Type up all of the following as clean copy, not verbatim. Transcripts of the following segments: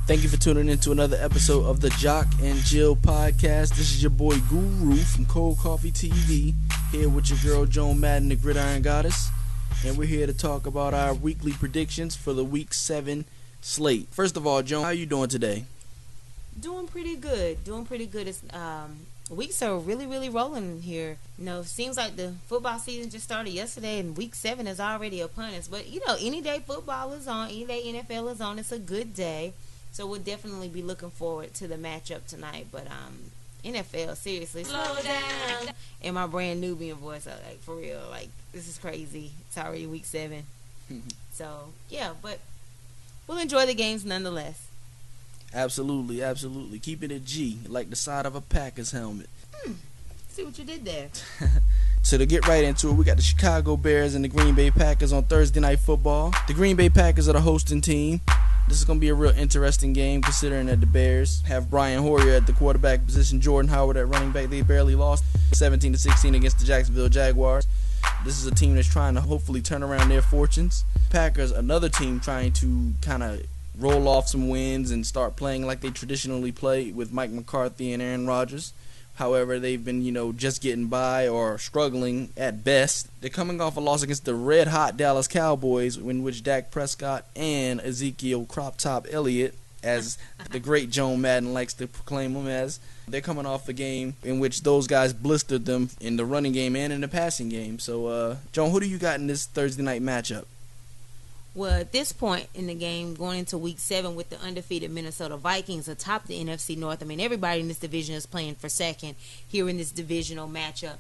Thank you for tuning in to another episode of the Jock and Jill podcast. This is your boy Guru from Cold Coffee TV, here with your girl Joan, Madden, the Gridiron Goddess, and we're here to talk about our weekly predictions for the Week 7 slate. First of all, Joan, how you doing today? Doing pretty good. It's weeks are really rolling here. Seems like the football season just started yesterday, and Week 7 is already upon us. But any day football is on, any day NFL is on, it's a good day. So we'll definitely be looking forward to the matchup tonight. But NFL, seriously, slow down. And my brand Nubian voice, like for real, like this is crazy. It's already Week 7. So yeah, but we'll enjoy the games nonetheless. Absolutely. Keeping it G, like the side of a Packers helmet. See what you did there. So to get right into it, we got the Chicago Bears and the Green Bay Packers on Thursday Night Football. The Green Bay Packers are the hosting team. This is going to be a real interesting game considering that the Bears have Brian Hoyer at the quarterback position, Jordan Howard at running back. They barely lost 17-16 against the Jacksonville Jaguars. This is a team that's trying to hopefully turn around their fortunes. Packers, another team trying to kind of roll off some wins and start playing like they traditionally play with Mike McCarthy and Aaron Rodgers. However, they've been, just getting by or struggling at best. They're coming off a loss against the red-hot Dallas Cowboys, in which Dak Prescott and Ezekiel Crop Top Elliott, as the great Joan Madden likes to proclaim them as, they're coming off a game in which those guys blistered them in the running game and in the passing game. So, Joan, who do you got in this Thursday night matchup? Well, at this point in the game, going into Week 7 with the undefeated Minnesota Vikings atop the NFC North, I mean, everybody in this division is playing for second here in this divisional matchup.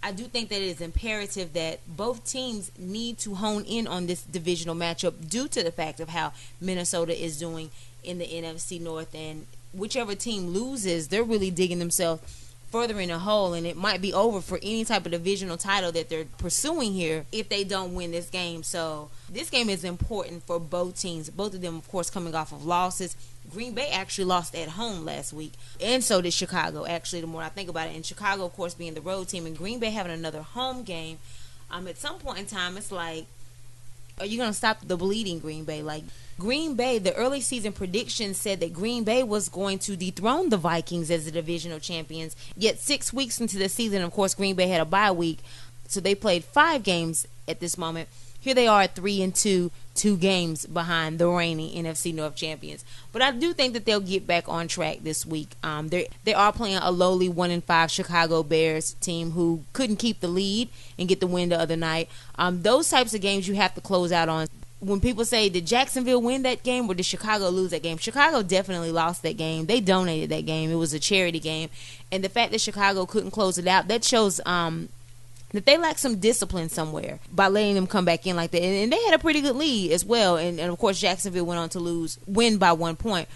I do think that it is imperative that both teams need to hone in on this divisional matchup due to the fact of how Minnesota is doing in the NFC North. And whichever team loses, they're really digging themselves further in a hole, and it might be over for any type of divisional title that they're pursuing here if they don't win this game. So this game is important for both teams. Both of them, of course, coming off of losses. Green Bay actually lost at home last week, and so did Chicago, actually, the more I think about it. And Chicago, of course, being the road team, and Green Bay having another home game. At some point in time, it's like, are you going to stop the bleeding, Green Bay? Like, Green Bay, the early season predictions said that Green Bay was going to dethrone the Vikings as the divisional champions. Yet 6 weeks into the season, of course, Green Bay had a bye week, so they played 5 games at this moment. Here they are at 3-2, 2 games behind the reigning NFC North champions. But I do think that they'll get back on track this week. They are playing a lowly 1-5 Chicago Bears team who couldn't keep the lead and get the win the other night. Those types of games you have to close out on. When people say, did Jacksonville win that game or did Chicago lose that game? Chicago definitely lost that game. They donated that game. It was a charity game. And the fact that Chicago couldn't close it out, that shows that they lack some discipline somewhere by letting them come back in like that. And they had a pretty good lead as well. And of course, Jacksonville went on to win by 1 point.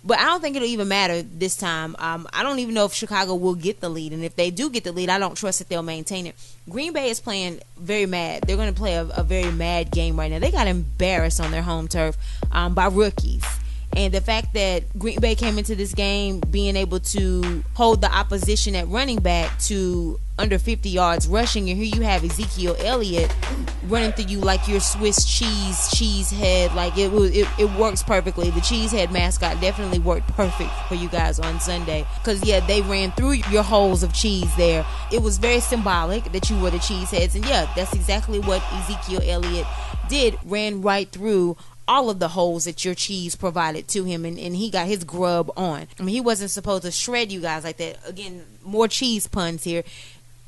But I don't think it'll even matter this time. I don't even know if Chicago will get the lead. And if they do get the lead, I don't trust that they'll maintain it. Green Bay is playing very mad. They're going to play a very mad game right now. They got embarrassed on their home turf by rookies. And the fact that Green Bay came into this game being able to hold the opposition at running back to under 50 yards rushing, and here you have Ezekiel Elliott running through you like your Swiss cheese head. Like it works perfectly. The cheesehead mascot definitely worked perfect for you guys on Sunday because they ran through your holes of cheese there. It was very symbolic that you were the cheeseheads, and that's exactly what Ezekiel Elliott did. Ran right through all of the holes that your cheese provided to him, and he got his grub on. I mean, he wasn't supposed to shred you guys like that. Again, more cheese puns here,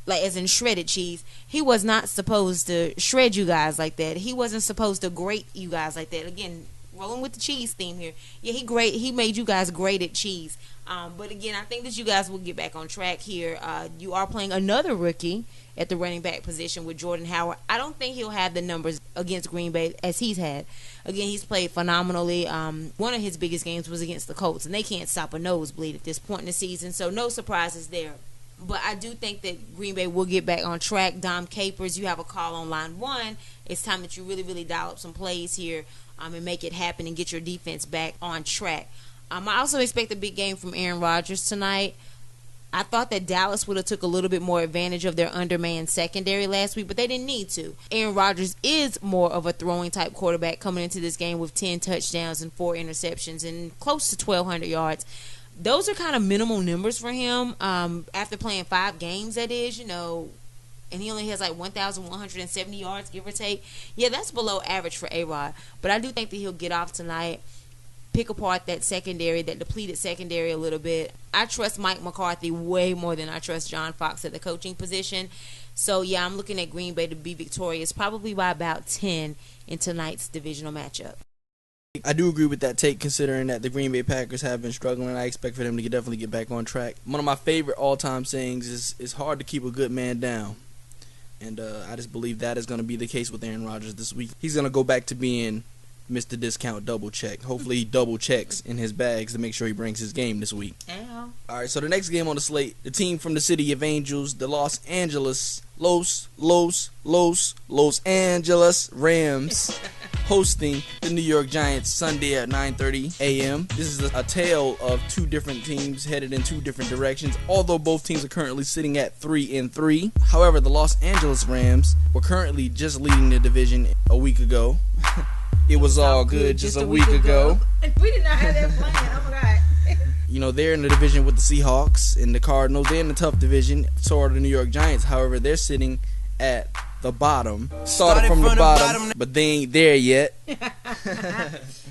like as in shredded cheese. He was not supposed to shred you guys like that. He wasn't supposed to grate you guys like that. Again, rolling with the cheese theme here. Yeah, he made you guys grated cheese. But again, I think that you guys will get back on track here. You are playing another rookie at the running back position with Jordan Howard. I don't think he'll have the numbers against Green Bay as he's had. Again, he's played phenomenally. One of his biggest games was against the Colts, and they can't stop a nosebleed at this point in the season, so no surprises there. But I do think that Green Bay will get back on track. Dom Capers, you have a call on line 1. It's time that you really dial up some plays here and make it happen and get your defense back on track. I also expect a big game from Aaron Rodgers tonight. I thought that Dallas would have took a little bit more advantage of their undermanned secondary last week, but they didn't need to. Aaron Rodgers is more of a throwing type quarterback coming into this game with 10 touchdowns and 4 interceptions and close to 1,200 yards. Those are kind of minimal numbers for him after playing 5 games, that is, and he only has like 1,170 yards, give or take. Yeah, that's below average for A-Rod, but I do think that he'll get off tonight, pick apart that secondary, that depleted secondary a little bit. I trust Mike McCarthy way more than I trust John Fox at the coaching position. So, yeah, I'm looking at Green Bay to be victorious, probably by about 10 in tonight's divisional matchup. I do agree with that take, considering that the Green Bay Packers have been struggling. I expect for them to definitely get back on track. One of my favorite all-time sayings is, it's hard to keep a good man down. And I just believe that is going to be the case with Aaron Rodgers this week. He's going to go back to being Mr. Discount double check. Hopefully he double checks in his bags to make sure he brings his game this week. Ow. All right, so the next game on the slate, the team from the city of Angels, the Los Angeles Rams, hosting the New York Giants Sunday at 9:30 a.m. This is a tale of 2 different teams headed in 2 different directions, although both teams are currently sitting at 3-3. However, the Los Angeles Rams were currently just leading the division a week ago. It was all good just a week ago. We did not have that plan. Oh, my God. They're in the division with the Seahawks and the Cardinals. They're in the tough division. So are the New York Giants. However, they're sitting at the bottom. Started from the bottom, but they ain't there yet.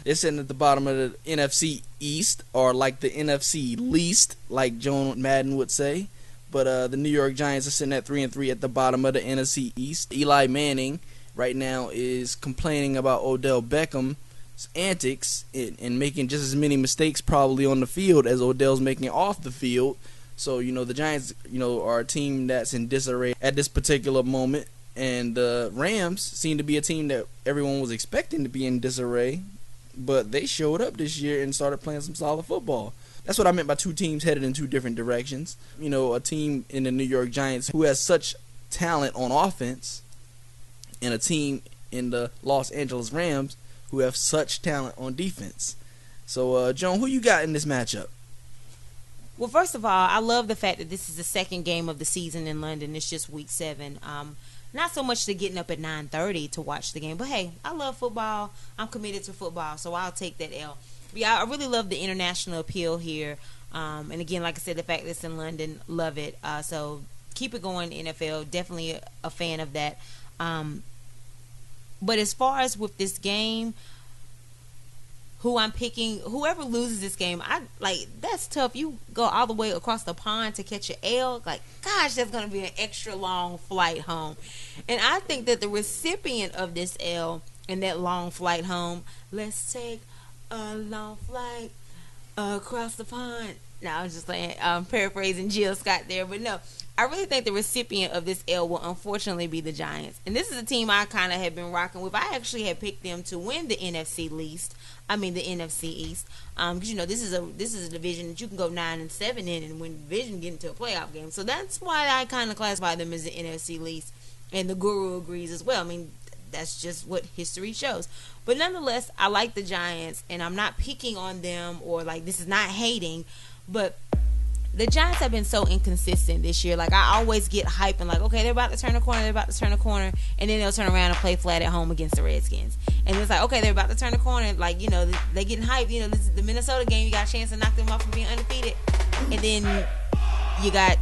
They're sitting at the bottom of the NFC East, or like the NFC least, like Joan Madden would say. But the New York Giants are sitting at 3-3 at the bottom of the NFC East. Eli Manning right now is complaining about Odell Beckham's antics and making just as many mistakes probably on the field as Odell's making off the field. So, the Giants, are a team that's in disarray at this particular moment. And the Rams seem to be a team that everyone was expecting to be in disarray. But they showed up this year and started playing some solid football. That's what I meant by 2 teams headed in 2 different directions. A team in the New York Giants who has such talent on offense, and a team in the Los Angeles Rams who have such talent on defense. So, Joan, who you got in this matchup? Well, first of all, I love the fact that this is the second game of the season in London. It's just week 7. Not so much to getting up at 9:30 to watch the game, but hey, I love football. I'm committed to football, so I'll take that L. But yeah, I really love the international appeal here. And again, like I said, the fact that it's in London, love it. So keep it going, NFL. Definitely a fan of that. But as far as with this game, who I'm picking, whoever loses this game, that's tough. You go all the way across the pond to catch an L. Gosh, that's going to be an extra long flight home. And I think that the recipient of this L and that long flight home, let's take a long flight across the pond. Now, I was just paraphrasing Jill Scott there, but no. I really think the recipient of this L will unfortunately be the Giants. And this is a team I kind of have been rocking with. I actually had picked them to win the NFC East. Because this is a division that you can go 9-7 in and win the division, get into a playoff game. So that's why I kind of classify them as the NFC least, and the Guru agrees as well. I mean, that's just what history shows. But nonetheless, I like the Giants, and I'm not picking on them or this is not hating, but the Giants have been so inconsistent this year. I always get hype and okay, they're about to turn a corner, and then they'll turn around and play flat at home against the Redskins. And it's okay, they're about to turn a corner, they're getting hype. This is the Minnesota game, you got a chance to knock them off from being undefeated. And then you got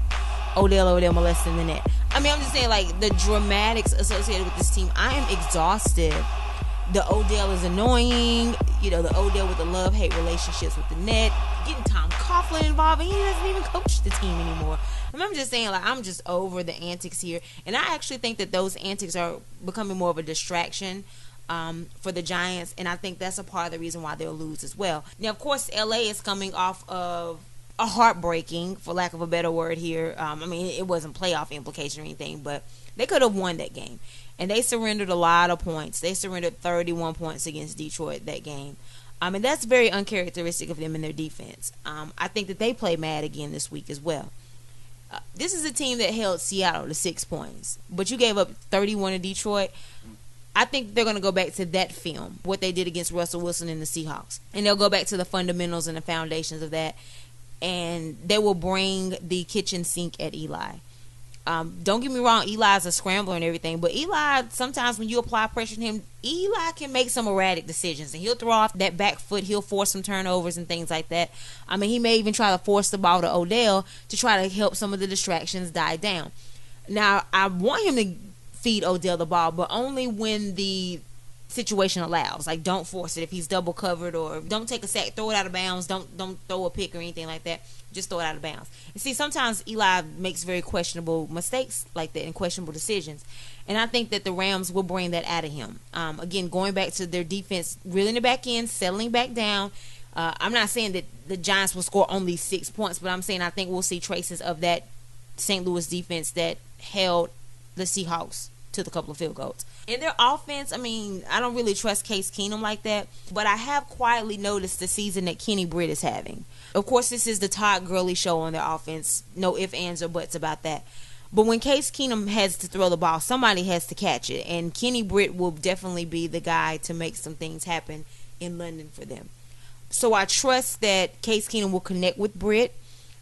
Odell molesting the net. I mean, I'm just saying, the dramatics associated with this team, I am exhausted. The Odell is annoying. The Odell with the love-hate relationships with the net. Getting Tom Coughlin involved, and he doesn't even coach the team anymore. I'm just saying, I'm just over the antics here. And I actually think that those antics are becoming more of a distraction for the Giants, and I think that's a part of the reason why they'll lose as well. Now, of course, LA is coming off of a heartbreaking, for lack of a better word here. It wasn't playoff implication or anything, but they could have won that game. And they surrendered a lot of points. They surrendered 31 points against Detroit that game. And that's very uncharacteristic of them in their defense. I think that they play mad again this week as well. This is a team that held Seattle to 6 points, but you gave up 31 to Detroit. I think they're going to go back to that film, what they did against Russell Wilson and the Seahawks. And they'll go back to the fundamentals and the foundations of that. and they will bring the kitchen sink at Eli. Don't get me wrong, Eli's a scrambler and everything, but Eli, sometimes when you apply pressure to him, Eli can make some erratic decisions, and he'll throw off that back foot. He'll force some turnovers and things like that. I mean, he may even try to force the ball to Odell to try to help some of the distractions die down. Now, I want him to feed Odell the ball, but only when the situation allows. Like, don't force it if he's double covered, or don't take a sack, throw it out of bounds. Don't throw a pick or anything like that. Just throw it out of bounds. And see, sometimes Eli makes very questionable mistakes like that and questionable decisions. And I think that the Rams will bring that out of him. Again, going back to their defense, reeling the back end, settling back down. I'm not saying that the Giants will score only 6 points, but I'm saying I think we'll see traces of that St. Louis defense that held the Seahawks to the couple of field goals. In their offense, I mean, I don't really trust Case Keenum like that, but I have quietly noticed the season that Kenny Britt is having. Of course, this is the Todd Gurley show on their offense. No ifs, ands, or buts about that. But when Case Keenum has to throw the ball, somebody has to catch it, and Kenny Britt will definitely be the guy to make some things happen in London for them. So I trust that Case Keenum will connect with Britt,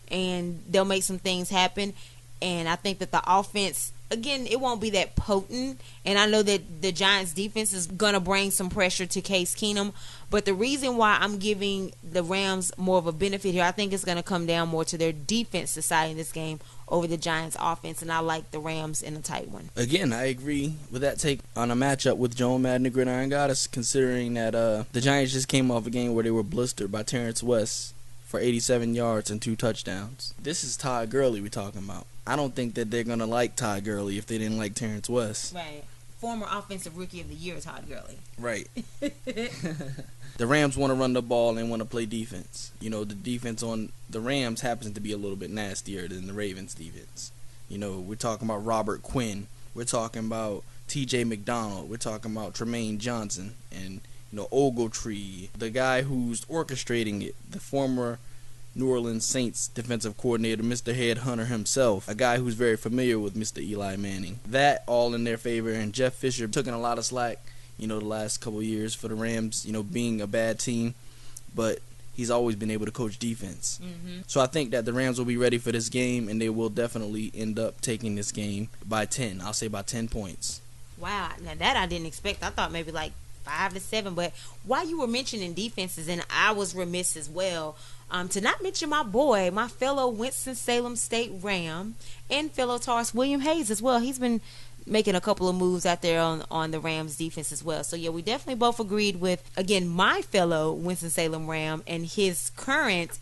and they'll make some things happen. And I think that the offense, again, it won't be that potent. And I know that the Giants defense is going to bring some pressure to Case Keenum. But the reason why I'm giving the Rams more of a benefit here, I think it's going to come down more to their defense deciding this game over the Giants offense. And I like the Rams in a tight one. Again, I agree with that take on a matchup with Joan, Madden, and Gridiron Goddess, considering that the Giants just came off a game where they were blistered by Terrence West for 87 yards and 2 touchdowns. This is Todd Gurley we're talking about. I don't think that they're going to like Todd Gurley if they didn't like Terrence West. Right. Former Offensive Rookie of the Year, Todd Gurley. Right. The Rams want to run the ball and want to play defense. You know, the defense on the Rams happens to be a little bit nastier than the Ravens defense. You know, we're talking about Robert Quinn. We're talking about T.J. McDonald. We're talking about Tremaine Johnson and, you know, Ogletree, the guy who's orchestrating it, the former New Orleans Saints defensive coordinator, Mr. Headhunter himself, a guy who's very familiar with Mr. Eli Manning. That all in their favor, and Jeff Fisher took in a lot of slack, you know, the last couple of years for the Rams, you know, being a bad team, but he's always been able to coach defense. Mm-hmm. So I think that the Rams will be ready for this game, and they will definitely end up taking this game by 10. I'll say by 10 points. Wow, now that I didn't expect. I thought maybe like 5 to 7, but while you were mentioning defenses, and I was remiss as well, to not mention my boy, my fellow Winston-Salem State Ram, and fellow Taurus William Hayes as well. He's been making a couple of moves out there on the Rams defense as well. So yeah, we definitely both agreed with, again, my fellow Winston-Salem Ram and his current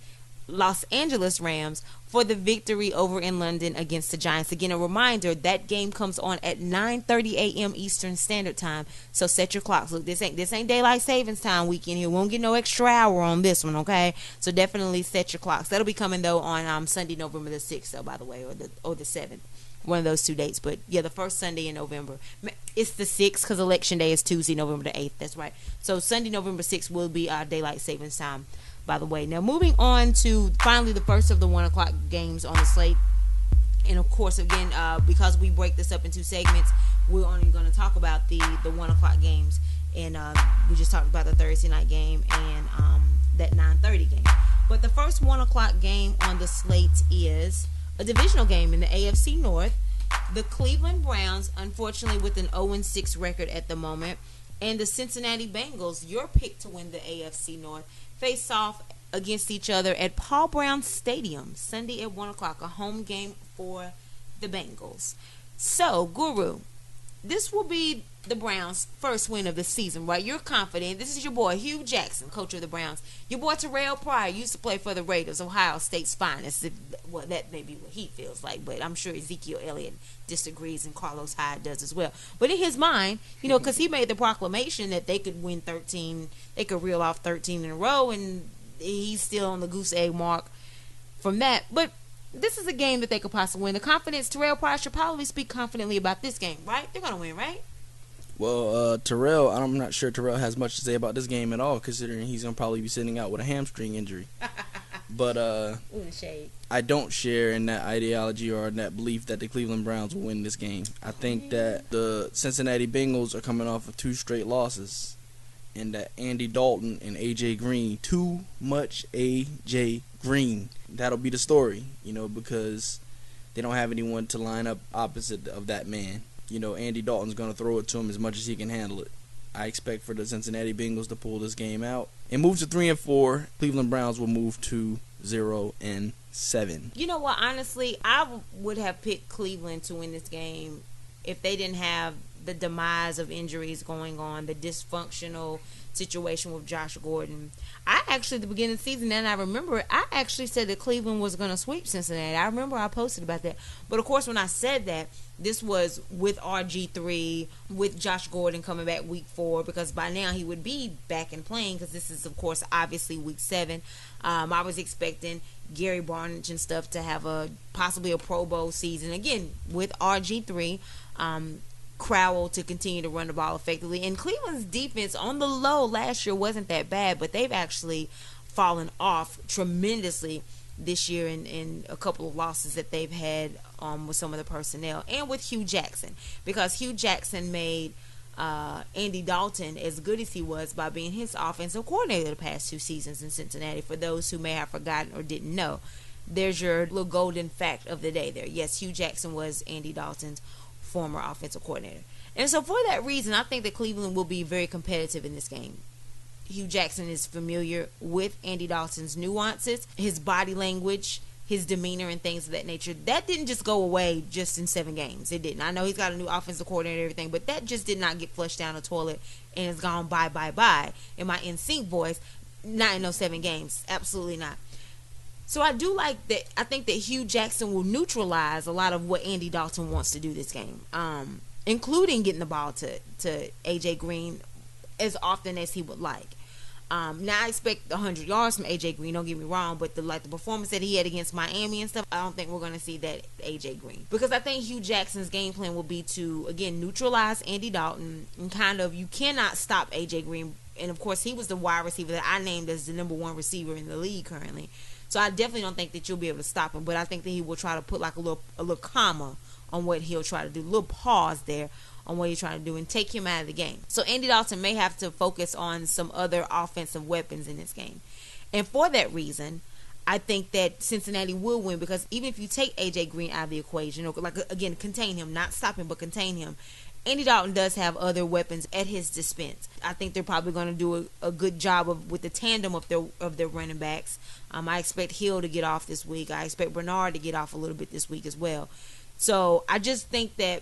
Los Angeles Rams for the victory over in London against the Giants. Again, a reminder, that game comes on at 9:30 a.m. Eastern Standard Time. So set your clocks. Look, this ain't daylight savings time weekend here. We won't get no extra hour on this one, okay? So definitely set your clocks. That'll be coming though on Sunday, November the 6th, though, by the way, or the 7th. One of those 2 dates. But yeah, the first Sunday in November. It's the 6th because Election Day is Tuesday, November the 8th. That's right. So Sunday, November 6th will be our daylight savings time, by the way. Now, moving on to finally the first of the 1 o'clock games on the slate. And, of course, again, because we break this up into segments, we're only going to talk about the 1 o'clock games. And we just talked about the Thursday night game and that 9:30 game. But the first 1 o'clock game on the slate is a divisional game in the AFC North. The Cleveland Browns, unfortunately, with an 0-6 record at the moment, and the Cincinnati Bengals, your pick to win the AFC North, face off against each other at Paul Brown Stadium Sunday at 1 o'clock, a home game for the Bengals. So, Guru, this will be the Browns' first win of the season, right? You're confident. This is your boy, Hugh Jackson, coach of the Browns. Your boy, Terrell Pryor, used to play for the Raiders, Ohio State's finest. Well, that may be what he feels like, but I'm sure Ezekiel Elliott disagrees, and Carlos Hyde does as well. But in his mind, you know, because he made the proclamation that they could win 13, they could reel off 13 in a row, and he's still on the goose egg mark from that. But this is a game that they could possibly win. The confidence, Terrell Pryor should probably speak confidently about this game, right? They're going to win, right? Well, Terrell, I'm not sure Terrell has much to say about this game at all, considering he's going to probably be sitting out with a hamstring injury. But I don't share in that ideology or in that belief that the Cleveland Browns will win this game. I think that the Cincinnati Bengals are coming off of 2 straight losses, and that Andy Dalton and A.J. Green, too much A.J. Green. That'll be the story, because they don't have anyone to line up opposite of that man. Andy Dalton's going to throw it to him as much as he can handle it. I expect for the Cincinnati Bengals to pull this game out and move to 3-4. Cleveland Browns will move to 0-7. You know what? Honestly, I would have picked Cleveland to win this game if they didn't have the demise of injuries going on, the dysfunctional situation with Josh Gordon. I actually, at the beginning of the season, and I remember it, I actually said that Cleveland was going to sweep Cincinnati. I remember I posted about that. But, of course, when I said that, this was with RG3, with Josh Gordon coming back week 4, because by now he would be back and playing, because this is, of course, obviously week 7. I was expecting Gary Barnidge and stuff to have possibly a Pro Bowl season, again, with RG3. Crowell to continue to run the ball effectively. And Cleveland's defense on the low last year wasn't that bad, but they've actually fallen off tremendously this year in a couple of losses that they've had with some of the personnel, and with Hugh Jackson, because Hugh Jackson made Andy Dalton as good as he was by being his offensive coordinator the past 2 seasons in Cincinnati. For those who may have forgotten or didn't know, there's your little golden fact of the day there. Yes, Hugh Jackson was Andy Dalton's former offensive coordinator. And so for that reason, I think that Cleveland will be very competitive in this game. Hugh Jackson is familiar with Andy Dalton's nuances, his body language, his demeanor, and things of that nature. That didn't just go away just in 7 games. It didn't. I know he's got a new offensive coordinator and everything, but that just did not get flushed down the toilet and it's gone bye. In my NSYNC voice, not in those 7 games. Absolutely not. So I do like that. I think that Hugh Jackson will neutralize a lot of what Andy Dalton wants to do this game, including getting the ball to A.J. Green as often as he would like. Now I expect 100 yards from A.J. Green, don't get me wrong, but the performance that he had against Miami and stuff, I don't think we're going to see that A.J. Green. Because I think Hugh Jackson's game plan will be to, again, neutralize Andy Dalton and you cannot stop A.J. Green. And, of course, he was the wide receiver that I named as the number 1 receiver in the league currently. So I definitely don't think that you'll be able to stop him, but I think that he will try to put a little comma on what he'll try to do, a little pause there on what he's trying to do, and take him out of the game. So Andy Dalton may have to focus on some other offensive weapons in this game. And for that reason, I think that Cincinnati will win, because even if you take A.J. Green out of the equation, again, contain him, not stop him, but contain him, Andy Dalton does have other weapons at his dispense. I think they're probably going to do a good job with the tandem of their running backs. I expect Hill to get off this week. I expect Bernard to get off a little bit this week as well. So I just think that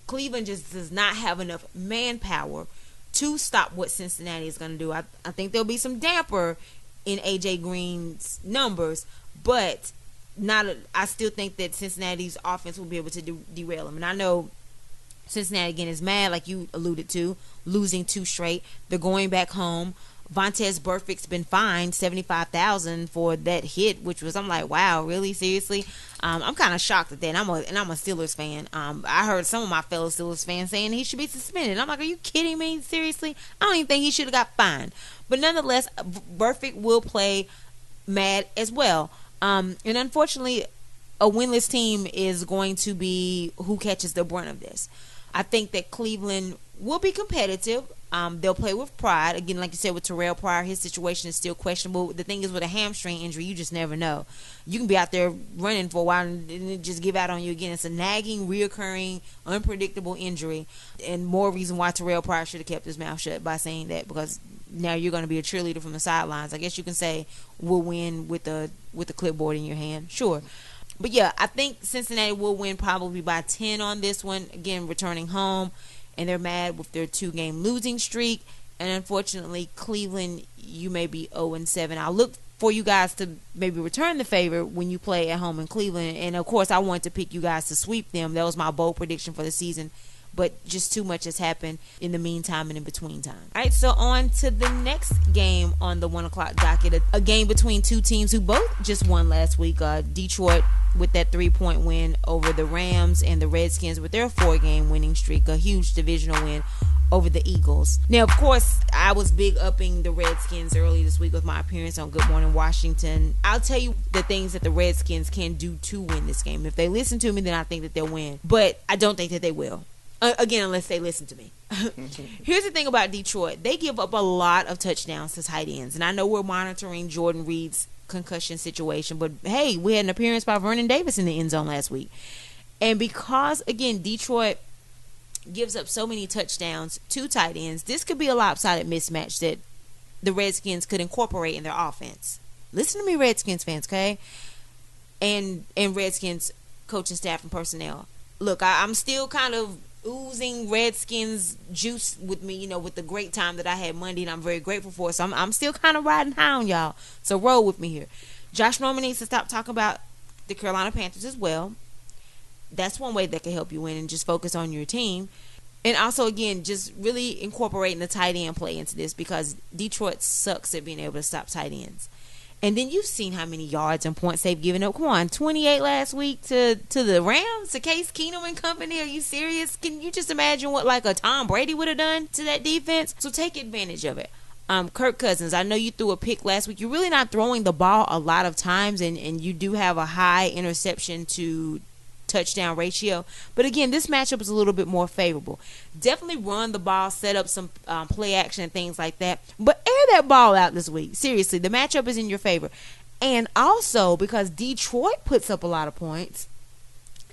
Cleveland just does not have enough manpower to stop what Cincinnati is going to do. I think there'll be some damper in A.J. Green's numbers, but I still think that Cincinnati's offense will be able to derail him. And I know Cincinnati, again, is mad, like you alluded to, losing 2 straight. They're going back home. Vontaze Burfict's been fined $75,000 for that hit, which was, I'm like, wow, really, seriously? I'm kind of shocked at that, and I'm a Steelers fan. I heard some of my fellow Steelers fans saying he should be suspended. I'm like, are you kidding me? Seriously? I don't even think he should have got fined. But nonetheless, Burfict will play mad as well. And unfortunately, a winless team is going to be who catches the brunt of this. I think that Cleveland will be competitive. They'll play with pride. Again, like you said, with Terrell Pryor, his situation is still questionable. The thing is, with a hamstring injury, you just never know. You can be out there running for a while and it just give out on you again. It's a nagging, reoccurring, unpredictable injury. And more reason why Terrell Pryor should have kept his mouth shut by saying that, because now you're going to be a cheerleader from the sidelines. I guess you can say we'll win with the clipboard in your hand. Sure. But yeah, I think Cincinnati will win probably by 10 on this one. Again, returning home, and they're mad with their 2-game losing streak. And unfortunately, Cleveland, you may be 0-7. I'll look for you guys to maybe return the favor when you play at home in Cleveland. And of course, I wanted to pick you guys to sweep them. That was my bold prediction for the season. But just too much has happened in the meantime and in between time. All right, so on to the next game on the 1 o'clock docket. A game between 2 teams who both just won last week. Detroit with that 3-point win over the Rams, and the Redskins with their 4-game winning streak. A huge divisional win over the Eagles. Now, of course, I was big upping the Redskins early this week with my appearance on Good Morning Washington. I'll tell you the things that the Redskins can do to win this game. If they listen to me, then I think that they'll win. But I don't think that they will. Again, unless they listen to me. Here's the thing about Detroit. They give up a lot of touchdowns to tight ends. And I know we're monitoring Jordan Reed's concussion situation. But hey, we had an appearance by Vernon Davis in the end zone last week. And because, again, Detroit gives up so many touchdowns to tight ends, this could be a lopsided mismatch that the Redskins could incorporate in their offense. Listen to me, Redskins fans, okay? And Redskins coaching staff and personnel. Look, I'm still kind of oozing Redskins juice with me, with the great time that I had Monday, and I'm very grateful for it. So I'm still kind of riding high on y'all. So roll with me here. Josh Norman needs to stop talking about the Carolina Panthers as well. That's one way that can help you win, and just focus on your team. And also, again, just really incorporating the tight end play into this, because Detroit sucks at being able to stop tight ends. And then you've seen how many yards and points they've given up. Come on, 28 last week to the Rams, to Case Keenum and company. Are you serious? Can you just imagine what like a Tom Brady would have done to that defense? So take advantage of it. Kirk Cousins, I know you threw a pick last week. You're really not throwing the ball a lot of times, and you do have a high interception to touchdown ratio. But again, this matchup is a little bit more favorable. Definitely run the ball, set up some play action and things like that. But air that ball out this week. Seriously, the matchup is in your favor. And also, because Detroit puts up a lot of points,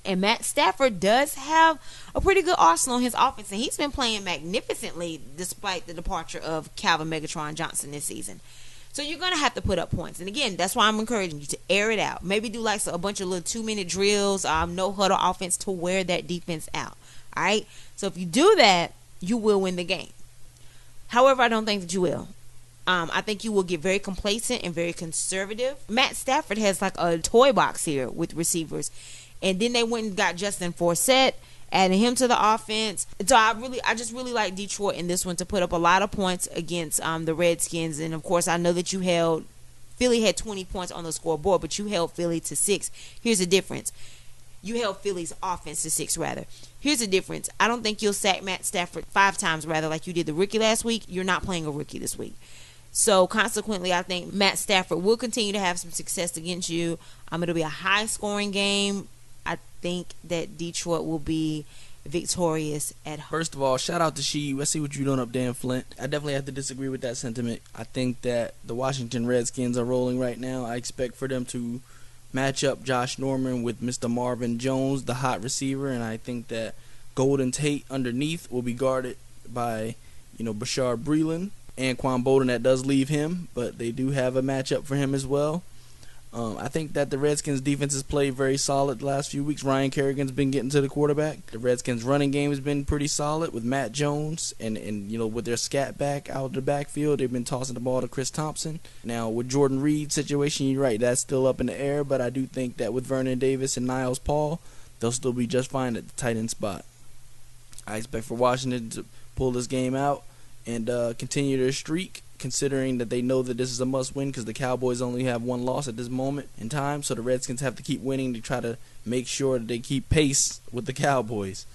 and Matt Stafford does have a pretty good arsenal on his offense, and he's been playing magnificently despite the departure of Calvin Megatron Johnson this season. So you're going to have to put up points. And again, that's why I'm encouraging you to air it out. Maybe do like a bunch of little 2-minute drills, no huddle offense to wear that defense out. All right? So if you do that, you will win the game. However, I don't think that you will. I think you will get very complacent and very conservative. Matt Stafford has like a toy box here with receivers. And then they went and got Justin Forsett, adding him to the offense. So I just really like Detroit in this one to put up a lot of points against the Redskins. And of course, I know that Philly had 20 points on the scoreboard, but you held Philly to 6. Here's the difference. You held Philly's offense to 6, rather. Here's the difference. I don't think you'll sack Matt Stafford 5 times, rather, like you did the rookie last week. You're not playing a rookie this week. So consequently, I think Matt Stafford will continue to have some success against you. It'll be a high-scoring game. I think that Detroit will be victorious at home. First of all, shout out to She. I see what you're doing up there in Flint. I definitely have to disagree with that sentiment. I think that the Washington Redskins are rolling right now. I expect for them to match up Josh Norman with Mr. Marvin Jones, the hot receiver, and I think that Golden Tate underneath will be guarded by, Bashard Breeland. Anquan Bolden, that does leave him, but they do have a matchup for him as well. I think that the Redskins defense has played very solid the last few weeks. Ryan Kerrigan's been getting to the quarterback. The Redskins running game has been pretty solid with Matt Jones and with their scat back out of the backfield. They've been tossing the ball to Chris Thompson. Now with Jordan Reed's situation, you're right, that's still up in the air, but I do think that with Vernon Davis and Niles Paul, they'll still be just fine at the tight end spot. I expect for Washington to pull this game out and continue their streak, considering that they know that this is a must-win because the Cowboys only have one loss at this moment in time, so the Redskins have to keep winning to try to make sure that they keep pace with the Cowboys.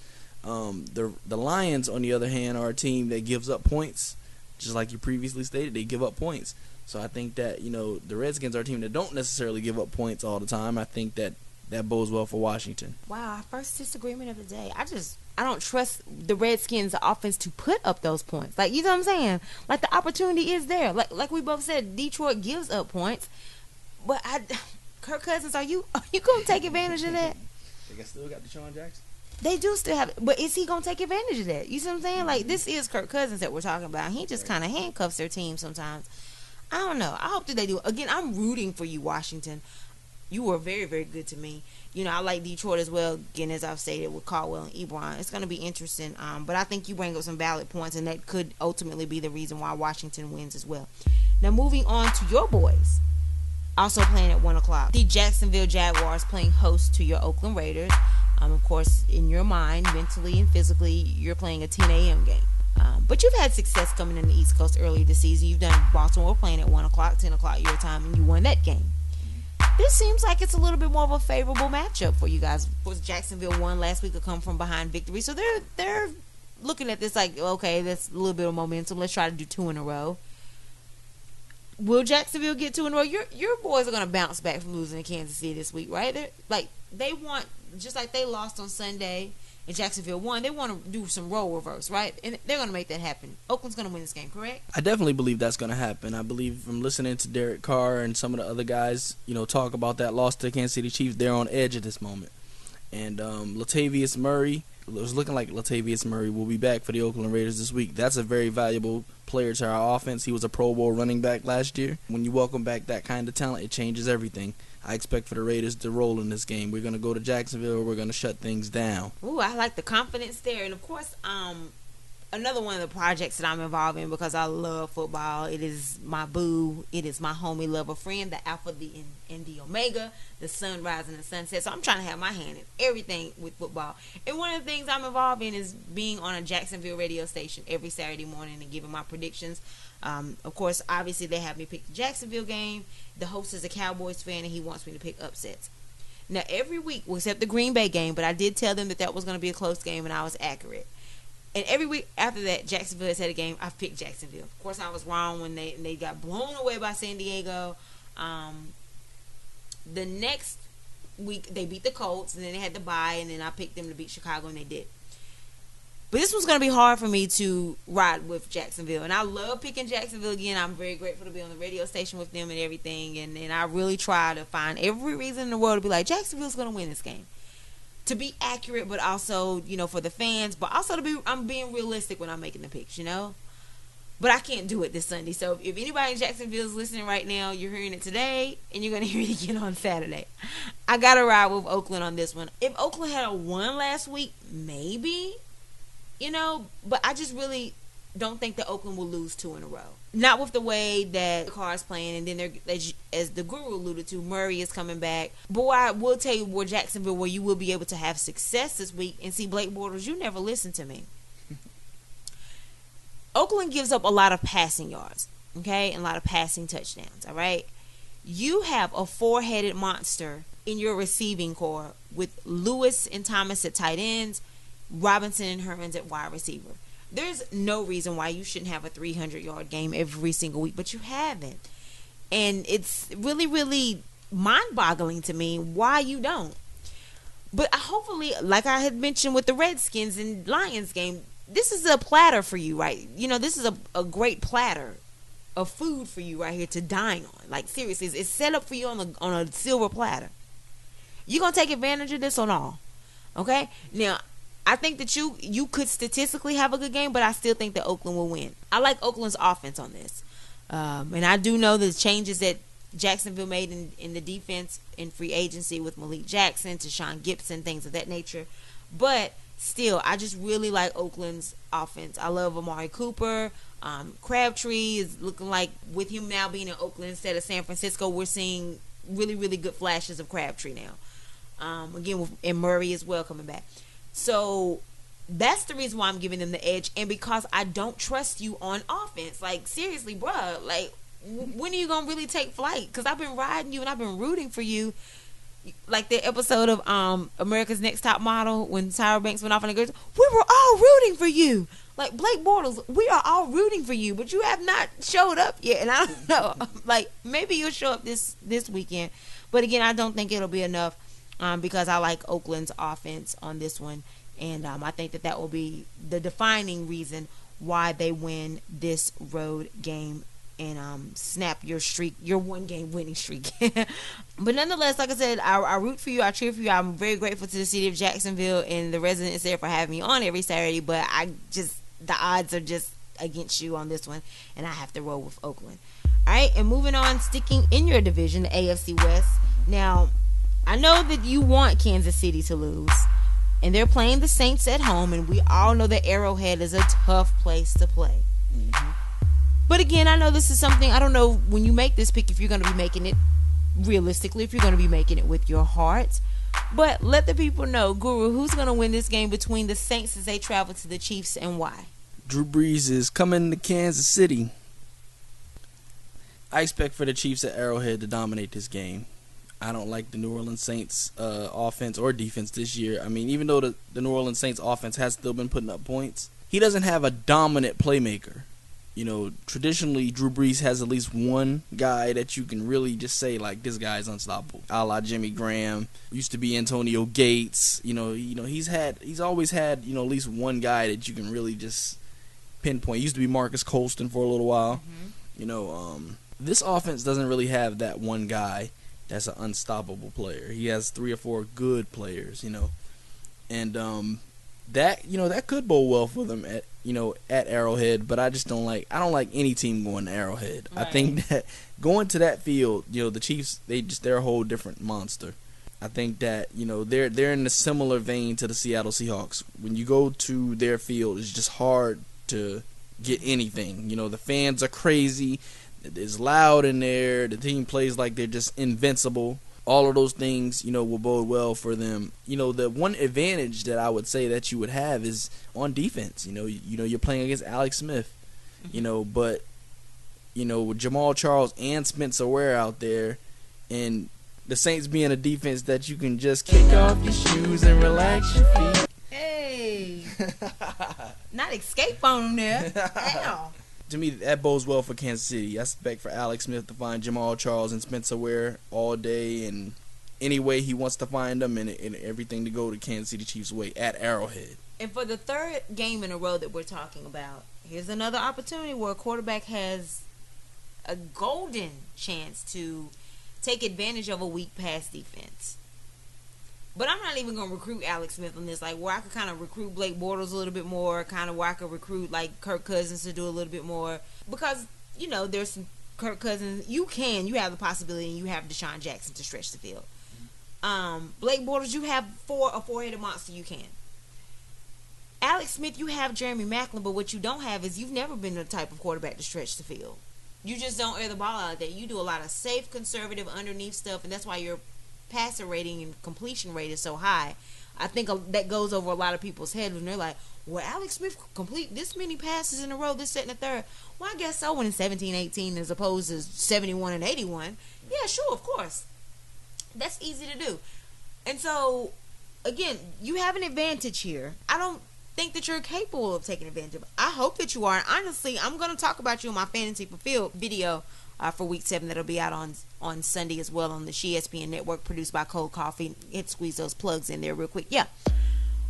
The Lions, on the other hand, are a team that gives up points, just like you previously stated. They give up points. So I think that the Redskins are a team that don't necessarily give up points all the time. I think that bodes well for Washington. Wow, our first disagreement of the day. I don't trust the Redskins' offense to put up those points. Like, you know what I'm saying? Like, the opportunity is there. Like we both said, Detroit gives up points. But Kirk Cousins, are you going to take advantage of that? They still got Deshaun Jackson? They do still have it. But is he going to take advantage of that? You see what I'm saying? Like, this is Kirk Cousins that we're talking about. He just kind of handcuffs their team sometimes. I don't know. I hope that they do. Again, I'm rooting for you, Washington. You were very, very good to me. I like Detroit as well, again, as I've stated, with Caldwell and Ebron. It's going to be interesting. But I think you bring up some valid points, and that could ultimately be the reason why Washington wins as well. Now, moving on to your boys. Also playing at 1 o'clock. The Jacksonville Jaguars playing host to your Oakland Raiders. Of course, in your mind, mentally and physically, you're playing a 10 a.m. game. But you've had success coming in the East Coast earlier this season. You've done Baltimore playing at 1 o'clock, 10 o'clock your time, and you won that game. This seems like it's a little bit more of a favorable matchup for you guys. Of course, Jacksonville won last week, a come from behind victory. So they're looking at this like, okay, that's a little bit of momentum. Let's try to do 2 in a row. Will Jacksonville get 2 in a row? Your boys are going to bounce back from losing to Kansas City this week, right? They want, just like they lost on Sunday and Jacksonville won, they want to do some role reverse, right? And they're going to make that happen. Oakland's going to win this game, correct? I definitely believe that's going to happen. I believe from listening to Derek Carr and some of the other guys, talk about that loss to the Kansas City Chiefs, they're on edge at this moment. And Latavius Murray, it was looking like Latavius Murray will be back for the Oakland Raiders this week. That's a very valuable player to our offense. He was a Pro Bowl running back last year. When you welcome back that kind of talent, it changes everything. I expect for the Raiders to roll in this game. We're going to go to Jacksonville. We're going to shut things down. Ooh, I like the confidence there. And, of course, another one of the projects that I'm involved in because I love football. It is my boo. It is my homie, lover, friend, the alpha, the and the omega, the sunrise and the sunset. So I'm trying to have my hand in everything with football. And one of the things I'm involved in is being on a Jacksonville radio station every Saturday morning and giving my predictions. Of course, obviously, they have me pick the Jacksonville game. The host is a Cowboys fan, and he wants me to pick upsets. Now, every week, well, except the Green Bay game, but I did tell them that was going to be a close game, and I was accurate. And every week after that, Jacksonville has had a game, I've picked Jacksonville. Of course, I was wrong when they got blown away by San Diego. The next week, they beat the Colts, and then they had to bye, and then I picked them to beat Chicago, and they did. But this was going to be hard for me to ride with Jacksonville. And I love picking Jacksonville again. I'm very grateful to be on the radio station with them and everything. And I really try to find every reason in the world to be like, Jacksonville's going to win this game. To be accurate, but also, for the fans. But also I'm being realistic when I'm making the picks, But I can't do it this Sunday. So if anybody in Jacksonville is listening right now, you're hearing it today, and you're going to hear it again on Saturday. I got to ride with Oakland on this one. If Oakland had a won last week, maybe. But I just really don't think that Oakland will lose 2 in a row. Not with the way that Carr's playing, and then as the guru alluded to, Murray is coming back. Boy, I will tell you where Jacksonville, where you will be able to have success this week, and see, Blake Bortles, you never listen to me. Oakland gives up a lot of passing yards, okay, and a lot of passing touchdowns, all right? You have a 4-headed monster in your receiving core with Lewis and Thomas at tight ends, Robinson and Hurns at wide receiver. There's no reason why you shouldn't have a 300-yard game every single week, but you haven't. And it's really, really mind-boggling to me why you don't. But hopefully, like I had mentioned with the Redskins and Lions game, this is a platter for you, right? This is a great platter of food for you right here to dine on. Like, seriously, it's set up for you on a silver platter. You going to take advantage of this or not? Okay? Now, I think that you could statistically have a good game, but I still think that Oakland will win. I like Oakland's offense on this. And I do know the changes that Jacksonville made in the defense in free agency with Malik Jackson, to Sean Gibson, things of that nature. But still, I just really like Oakland's offense. I love Amari Cooper. Crabtree is looking like, with him now being in Oakland instead of San Francisco, we're seeing really, really good flashes of Crabtree now. Again, and Murray as well coming back. So that's the reason why I'm giving them the edge, and because I don't trust you on offense. Like, seriously, bruh, like, when are you gonna really take flight? Because I've been riding you and I've been rooting for you. Like the episode of America's Next Top Model when Tyra Banks went off on the girls, we were all rooting for you. Like, Blake Bortles, we are all rooting for you, but you have not showed up yet. And I don't know, like, maybe you'll show up this weekend, but again, I don't think it'll be enough. Because I like Oakland's offense on this one. And I think that will be the defining reason why they win this road game and snap your streak, your 1-game winning streak. But nonetheless, like I said, I root for you. I cheer for you. I'm very grateful to the city of Jacksonville and the residents there for having me on every Saturday. But the odds are just against you on this one. And I have to roll with Oakland. All right, and moving on, sticking in your division, the AFC West. Now, I know that you want Kansas City to lose, and they're playing the Saints at home, and we all know that Arrowhead is a tough place to play. Mm-hmm. But again, I know this is something, I don't know when you make this pick if you're going to be making it realistically, if you're going to be making it with your heart. But let the people know, Guru, who's going to win this game between the Saints as they travel to the Chiefs, and why? Drew Brees is coming to Kansas City. I expect for the Chiefs at Arrowhead to dominate this game. I don't like the New Orleans Saints offense or defense this year. I mean, even though the New Orleans Saints offense has still been putting up points, he doesn't have a dominant playmaker. traditionally Drew Brees has at least one guy that you can really just say, like, this guy's unstoppable. A la Jimmy Graham, used to be Antonio Gates. He's always had, at least one guy that you can really just pinpoint. He used to be Marcus Colston for a little while. This offense doesn't really have that one guy that's an unstoppable player. He has 3 or 4 good players, and that could bode well for them at Arrowhead, but I don't like any team going to Arrowhead. Right. I think that going to that field, the Chiefs, they're a whole different monster. I think that, they're in a similar vein to the Seattle Seahawks. When you go to their field, it's just hard to get anything. The fans are crazy. It's loud in there. The team plays like they're just invincible. All of those things, will bode well for them. The one advantage that I would say that you would have is on defense. You're playing against Alex Smith, but, with Jamal Charles and Spencer Ware out there, and the Saints being a defense that you can just kick off your shoes and relax your feet. Hey. Not escape on them there. Ow. To me, that bodes well for Kansas City. I expect for Alex Smith to find Jamal Charles and Spencer Ware all day, and any way he wants to find them, and everything to go to Kansas City Chiefs' way at Arrowhead. And for the third game in a row that we're talking about, here's another opportunity where a quarterback has a golden chance to take advantage of a weak pass defense. But I'm not even going to recruit Alex Smith on this. Like, where I could kind of recruit Blake Bortles a little bit more, kind of where I could recruit, like, Kirk Cousins to do a little bit more. Because, there's some Kirk Cousins. You have the possibility, and you have Deshaun Jackson to stretch the field. Blake Bortles, you have a four-headed monster, you can. Alex Smith, you have Jeremy Maclin, but what you don't have is you've never been the type of quarterback to stretch the field. You just don't air the ball out there. You do a lot of safe, conservative, underneath stuff, and that's why your passer rating and completion rate is so high. I think that goes over a lot of people's heads when they're like, well, Alex Smith complete this many passes in a row, this, second, and third. Well, I guess so when it's 17-18 as opposed to 71 and 81. Yeah, sure, of course. That's easy to do. And so, again, you have an advantage here. I don't think that you're capable of taking advantage of it. I hope that you are. And honestly, I'm going to talk about you in my Fantasy Fulfilled video for Week 7 that'll be out on Sunday as well on the ESPN Network, produced by Cold Coffee. Squeeze those plugs in there real quick. Yeah.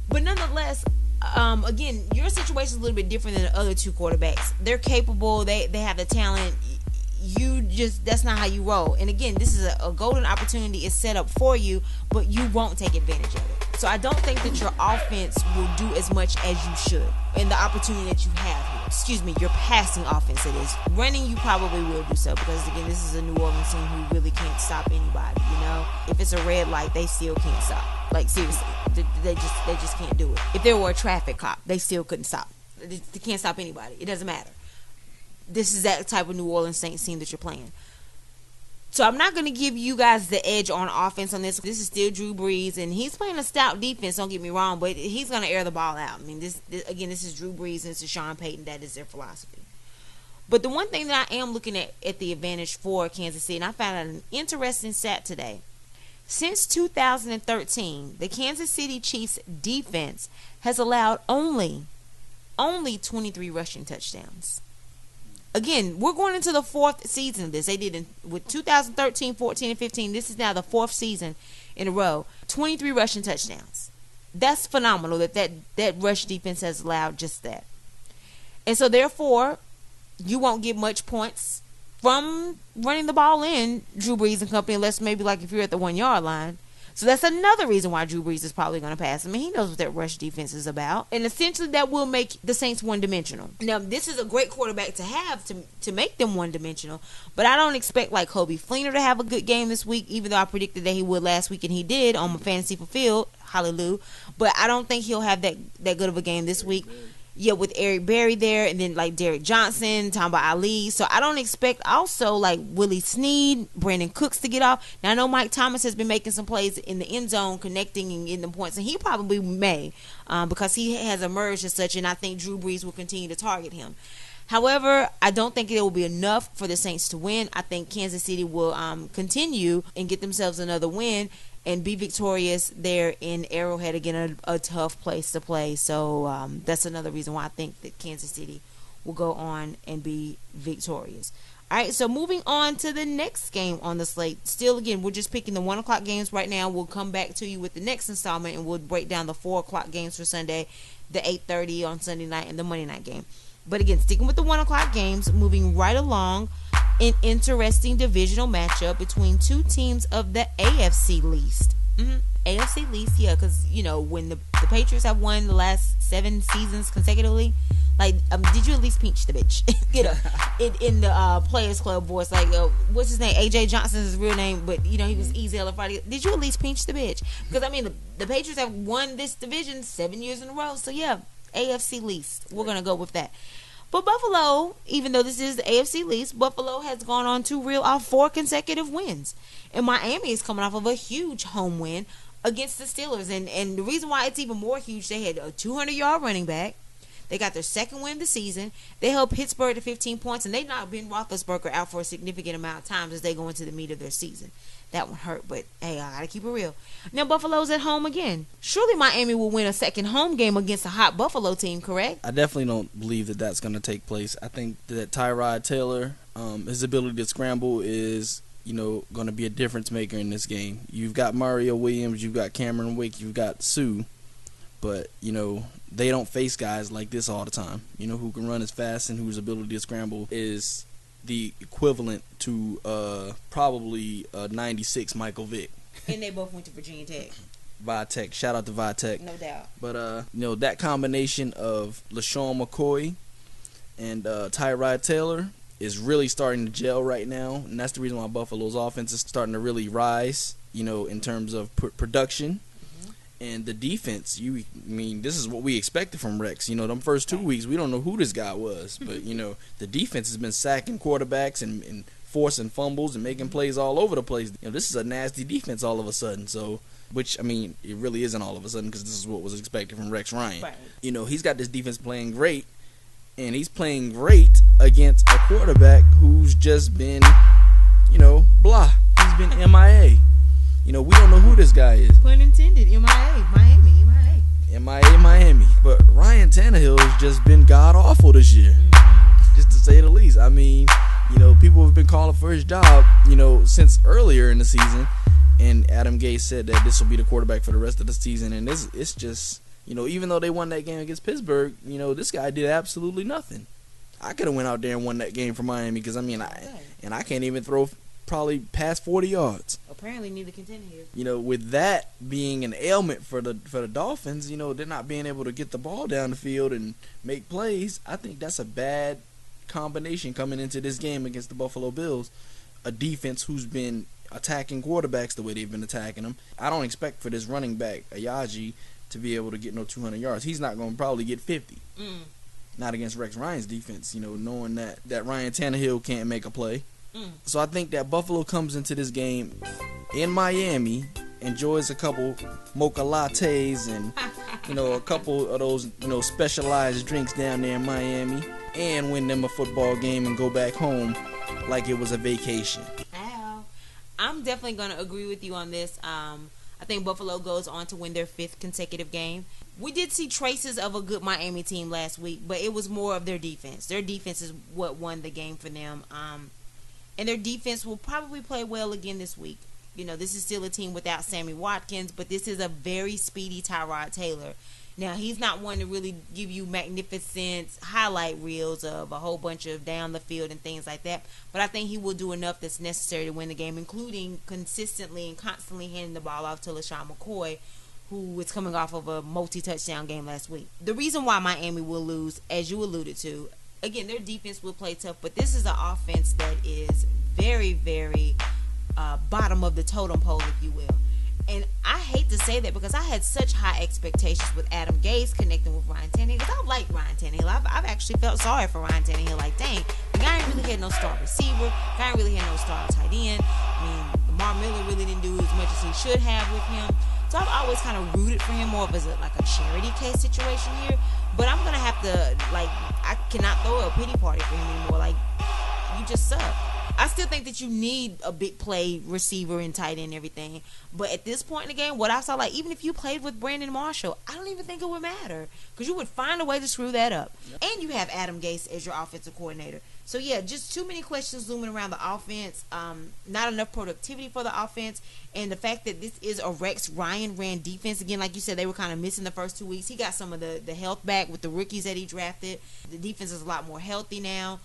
But nonetheless, again, your situation is a little bit different than the other two quarterbacks. They're capable. They have the talent. That's not how you roll. And again, this is a golden opportunity. It's set up for you, but you won't take advantage of it. So I don't think that your offense will do as much as you should in the opportunity that you have here. Excuse me, your passing offense it is. Running, you probably will do so because, again, this is a New Orleans team who really can't stop anybody, If it's a red light, they still can't stop. Like, seriously, they just can't do it. If there were a traffic cop, they still couldn't stop. They can't stop anybody. It doesn't matter. This is that type of New Orleans Saints team that you're playing. So I'm not going to give you guys the edge on offense on this. This is still Drew Brees, and he's playing a stout defense, don't get me wrong, but he's going to air the ball out. I mean, this is Drew Brees, and this is Sean Payton. That is their philosophy. But the one thing that I am looking at the advantage for Kansas City, and I found out an interesting stat today. Since 2013, the Kansas City Chiefs defense has allowed only 23 rushing touchdowns. Again, we're going into the fourth season of this. They did with 2013, 14, and 15. This is now the fourth season in a row. 23 rushing touchdowns. That's phenomenal that rush defense has allowed just that. And so, therefore, you won't get much points from running the ball in, Drew Brees and company, unless maybe like if you're at the 1-yard line. So that's another reason why Drew Brees is probably going to pass. I mean, he knows what that rush defense is about. And essentially that will make the Saints one-dimensional. Now, this is a great quarterback to have to make them one-dimensional. But I don't expect like Kobe Fleener to have a good game this week, even though I predicted that he would last week, and he did on my Fantasy Fulfilled. Hallelujah. But I don't think he'll have that good of a game this week. Yeah, with Eric Berry there, and then like Derek Johnson, Tamba Ali. So I don't expect also like Willie Snead, Brandon Cooks to get off. Now I know Mike Thomas has been making some plays in the end zone, connecting and getting the points, and he probably may because he has emerged as such, and I think Drew Brees will continue to target him. However, I don't think it will be enough for the Saints to win. I think Kansas City will continue and get themselves another win and be victorious there in Arrowhead. Again, a tough place to play. So that's another reason why I think that Kansas City will go on and be victorious. All right, so moving on to the next game on the slate. Still, again, we're just picking the 1 o'clock games right now. We'll come back to you with the next installment, and we'll break down the 4 o'clock games for Sunday, the 8:30 on Sunday night, and the Monday night game. But again, sticking with the 1 o'clock games, moving right along, an interesting divisional matchup between two teams of the AFC least. AFC least, yeah, because, you know, when the Patriots have won the last 7 seasons consecutively, like, did you at least pinch the bitch? You know, in the Players Club voice, like, what's his name? AJ Johnson's his real name, but, you know, he was easy on Friday. Did you at least pinch the bitch? Because, I mean, the Patriots have won this division 7 years in a row, so yeah, AFC least. We're going to go with that. But Buffalo, even though this is the AFC least, Buffalo has gone on to reel off 4 consecutive wins. And Miami is coming off of a huge home win against the Steelers. And the reason why it's even more huge, they had a 200-yard running back. They got their second win of the season. They held Pittsburgh to 15 points, and they knocked Ben Roethlisberger out for a significant amount of times as they go into the meat of their season. That one hurt, but hey, I gotta keep it real. Now Buffalo's at home again. Surely Miami will win a second home game against a hot Buffalo team, correct? I definitely don't believe that that's going to take place. I think that Tyrod Taylor, his ability to scramble is, you know, going to be a difference maker in this game. You've got Mario Williams, you've got Cameron Wake, you've got Sue, but, you know, they don't face guys like this all the time, you know, who can run as fast and whose ability to scramble is the equivalent to probably 96 Michael Vick. And they both went to Virginia Tech. Vitek, shout out to Vitek. No doubt. But, you know, that combination of LaShawn McCoy and Tyrod Taylor is really starting to gel right now, and that's the reason why Buffalo's offense is starting to really rise, you know, in terms of production. And the defense, this is what we expected from Rex. You know, them first 2 weeks, we don't know who this guy was. But, you know, the defense has been sacking quarterbacks and forcing fumbles and making plays all over the place. You know, this is a nasty defense all of a sudden. So, which, I mean, it really isn't all of a sudden because this is what was expected from Rex Ryan. Right. You know, he's got this defense playing great, and he's playing great against a quarterback who's just been, you know, blah. He's been MIA. You know, we don't know who this guy is. Pun intended. MIA. Miami. But Ryan Tannehill has just been god-awful this year. Just to say the least. I mean, you know, people have been calling for his job, you know, since earlier in the season. And Adam Gase said that this will be the quarterback for the rest of the season. And it's just, you know, even though they won that game against Pittsburgh, you know, this guy did absolutely nothing. I could have went out there and won that game for Miami because, I mean, I can't even throw probably past 40 yards. Apparently neither can Tannehill. You know, with that being an ailment for the Dolphins, you know, they're not being able to get the ball down the field and make plays. I think that's a bad combination coming into this game against the Buffalo Bills. A defense who's been attacking quarterbacks the way they've been attacking them. I don't expect for this running back, Ayaji, to be able to get no 200 yards. He's not going to probably get 50. Not against Rex Ryan's defense, you know, knowing that Ryan Tannehill can't make a play. So I think that Buffalo comes into this game in Miami, enjoys a couple mocha lattes and, you know, a couple of those, you know, specialized drinks down there in Miami, and win them a football game and go back home like it was a vacation. Ow. I'm definitely going to agree with you on this. I think Buffalo goes on to win their 5th consecutive game. We did see traces of a good Miami team last week, but it was more of their defense. Their defense is what won the game for them. And their defense will probably play well again this week. You know, this is still a team without Sammy Watkins, but this is a very speedy Tyrod Taylor. Now, he's not one to really give you magnificent highlight reels of a whole bunch of down the field and things like that, but I think he will do enough that's necessary to win the game, including consistently and constantly handing the ball off to LaShawn McCoy, who is coming off of a multi-touchdown game last week. The reason why Miami will lose, as you alluded to, again, their defense will play tough, but this is an offense that is very, very bottom of the totem pole, if you will. And I hate to say that because I had such high expectations with Adam Gase connecting with Ryan Tannehill. Because I like Ryan Tannehill. I've actually felt sorry for Ryan Tannehill. Like, dang, the guy ain't really had no star receiver. The guy ain't really had no star tight end. I mean, Lamar Miller really didn't do as much as he should have with him. So I've always kind of rooted for him more of as like a charity case situation here. But I'm going to have to, like, I cannot throw a pity party for him anymore. Like, you just suck. I still think that you need a big play receiver and tight end and everything. But at this point in the game, what I saw, like, even if you played with Brandon Marshall, I don't even think it would matter. Because you would find a way to screw that up. Yep. And you have Adam Gase as your offensive coordinator. So, yeah, just too many questions looming around the offense. Not enough productivity for the offense. And the fact that this is a Rex Ryan ran defense. Again, like you said, they were kind of missing the first 2 weeks. He got some of the health back with the rookies that he drafted. The defense is a lot more healthy now.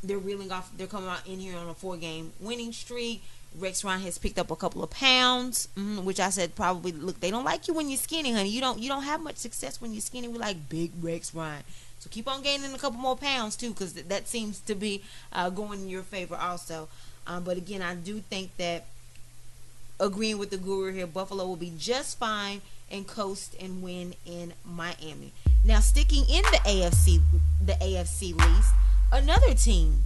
They're reeling off. They're coming out in here on a 4-game winning streak. Rex Ryan has picked up a couple of pounds, which I said probably, look, they don't like you when you're skinny, honey. You don't have much success when you're skinny. We like big Rex Ryan. So keep on gaining a couple more pounds too, because that seems to be going in your favor also. But again, I do think that, agreeing with the guru here, Buffalo will be just fine and coast and win in Miami. Now, sticking in the AFC least, another team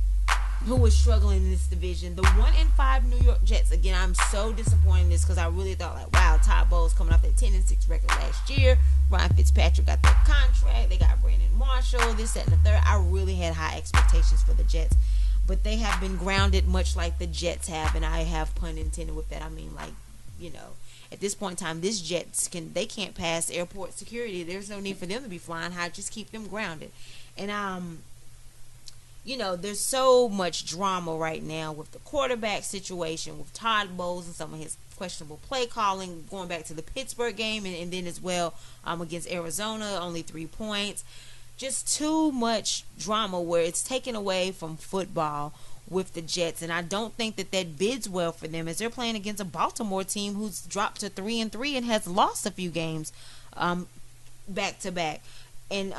who was struggling in this division, the 1-5 New York Jets. Again, I'm so disappointed in this because I really thought, like, wow, Todd Bowles coming off that 10-6 record last year. Ryan Fitzpatrick got that contract. They got Brandon Marshall, this, that, and the third. I really had high expectations for the Jets. But they have been grounded much like the Jets have, and I have pun intended with that. I mean, like, you know, at this point in time, this Jets can't pass airport security. There's no need for them to be flying high. Just keep them grounded. And you know, there's so much drama right now with the quarterback situation, with Todd Bowles and some of his questionable play calling, going back to the Pittsburgh game, and then as well against Arizona, only 3 points. Just too much drama where it's taken away from football with the Jets, and I don't think that bids well for them as they're playing against a Baltimore team who's dropped to 3-3 and has lost a few games back to back. And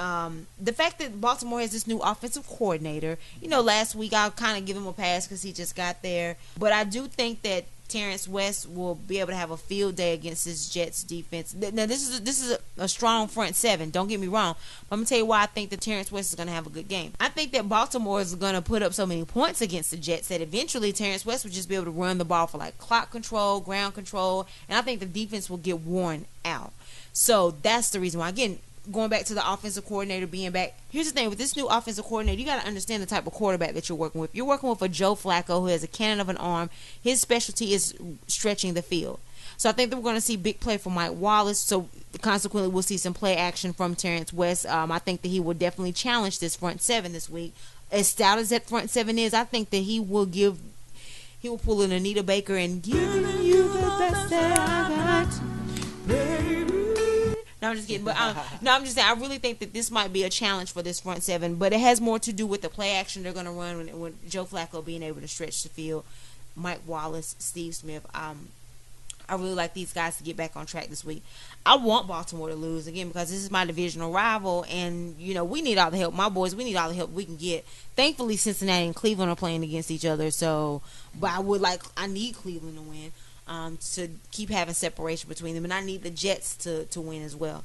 the fact that Baltimore has this new offensive coordinator, you know, last week I'll kind of give him a pass because he just got there. But I do think that Terrence West will be able to have a field day against this Jets defense. Now, this is a strong front seven. Don't get me wrong. But I'm going to tell you why I think that Terrence West is going to have a good game. I think that Baltimore is going to put up so many points against the Jets that eventually Terrence West will just be able to run the ball for, like, clock control, ground control. And I think the defense will get worn out. So that's the reason why. Again, going back to the offensive coordinator being back, here's the thing with this new offensive coordinator, you got to understand the type of quarterback that you're working with. You're working with a Joe Flacco who has a cannon of an arm. His specialty is stretching the field. So I think that we're going to see big play from Mike Wallace. So consequently, we'll see some play action from Terrence West. I think that he will definitely challenge this front seven this week. As stout as that front seven is, I think that he will pull an Anita Baker and give you the best that I got, baby. No, I'm just kidding. But I'm just saying, I really think that this might be a challenge for this front seven. But it has more to do with the play action they're going to run when Joe Flacco being able to stretch the field. Mike Wallace, Steve Smith. I really like these guys to get back on track this week. I want Baltimore to lose, again, because this is my divisional rival. And, you know, we need all the help. My boys, we need all the help we can get. Thankfully, Cincinnati and Cleveland are playing against each other. So, but I need Cleveland to win. To keep having separation between them, and I need the Jets to win as well.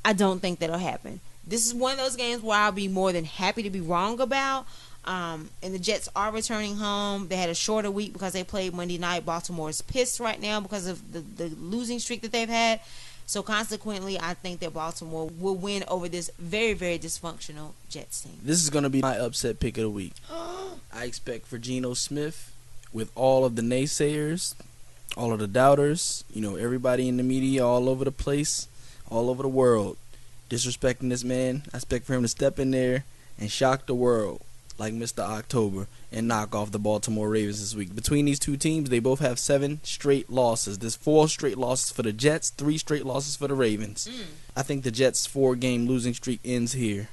I don't think that'll happen. This is one of those games where I'll be more than happy to be wrong about. And the Jets are returning home. They had a shorter week because they played Monday night. Baltimore is pissed right now because of the losing streak that they've had. So consequently, I think that Baltimore will win over this very, very dysfunctional Jets team. This is going to be my upset pick of the week. I expect for Geno Smith, with all of the naysayers, all of the doubters, you know, everybody in the media all over the place, all over the world, disrespecting this man. I expect for him to step in there and shock the world like Mr. October and knock off the Baltimore Ravens this week. Between these two teams, they both have 7 straight losses. There's 4 straight losses for the Jets, 3 straight losses for the Ravens. I think the Jets' 4-game losing streak ends here